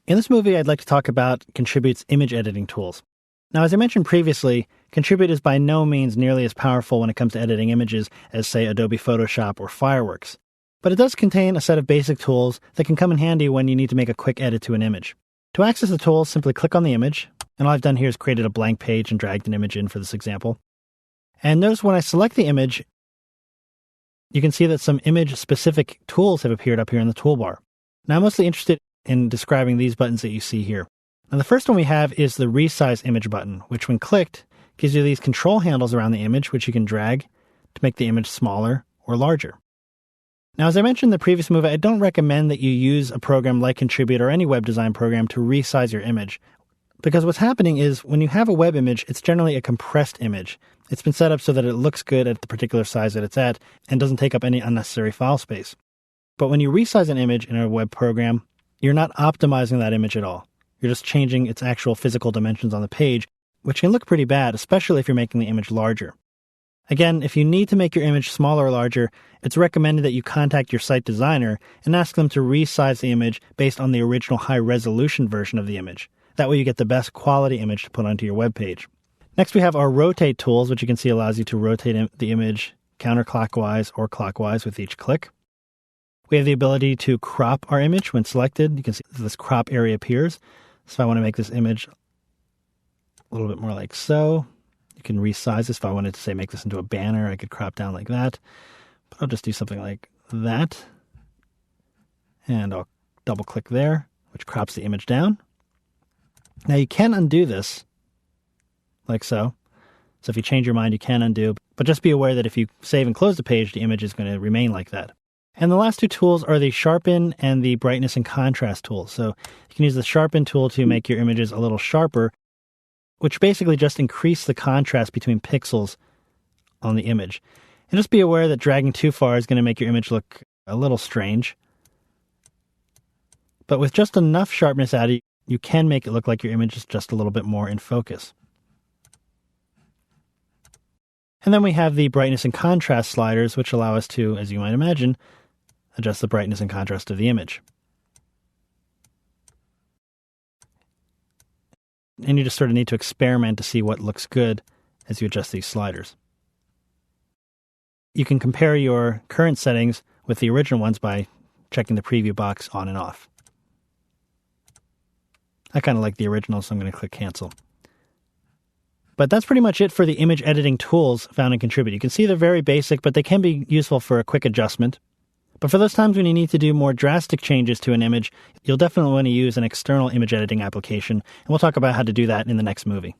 In this movie, I'd like to talk about Contribute's image editing tools. Now, as I mentioned previously, Contribute is by no means nearly as powerful when it comes to editing images as, say, Adobe Photoshop or Fireworks. But it does contain a set of basic tools that can come in handy when you need to make a quick edit to an image. To access the tools, simply click on the image, and all I've done here is created a blank page and dragged an image in for this example. And notice when I select the image, you can see that some image-specific tools have appeared up here in the toolbar. Now, I'm mostly interested in describing these buttons that you see here. Now, the first one we have is the Resize Image button, which when clicked, gives you these control handles around the image, which you can drag to make the image smaller or larger. Now, as I mentioned in the previous movie, I don't recommend that you use a program like Contribute or any web design program to resize your image. Because what's happening is when you have a web image, it's generally a compressed image. It's been set up so that it looks good at the particular size that it's at and doesn't take up any unnecessary file space. But when you resize an image in a web program, you're not optimizing that image at all. You're just changing its actual physical dimensions on the page, which can look pretty bad, especially if you're making the image larger. Again, if you need to make your image smaller or larger, it's recommended that you contact your site designer and ask them to resize the image based on the original high-resolution version of the image. That way you get the best quality image to put onto your web page. Next, we have our Rotate tools, which you can see allows you to rotate the image counterclockwise or clockwise with each click. We have the ability to crop our image when selected. You can see this crop area appears. So if I want to make this image a little bit more like so, you can resize this. If I wanted to, say, make this into a banner, I could crop down like that. But I'll just do something like that. And I'll double click there, which crops the image down. Now you can undo this, like so. So if you change your mind, you can undo. But just be aware that if you save and close the page, the image is going to remain like that. And the last two tools are the Sharpen and the Brightness and Contrast tools. So you can use the Sharpen tool to make your images a little sharper, which basically just increase the contrast between pixels on the image. And just be aware that dragging too far is going to make your image look a little strange. But with just enough sharpness added, you can make it look like your image is just a little bit more in focus. And then we have the Brightness and Contrast sliders, which allow us to, as you might imagine, adjust the brightness and contrast of the image. And you just sort of need to experiment to see what looks good as you adjust these sliders. You can compare your current settings with the original ones by checking the preview box on and off. I kind of like the original, so I'm going to click Cancel. But that's pretty much it for the image editing tools found in Contribute. You can see they're very basic, but they can be useful for a quick adjustment. But for those times when you need to do more drastic changes to an image, you'll definitely want to use an external image editing application, and we'll talk about how to do that in the next movie.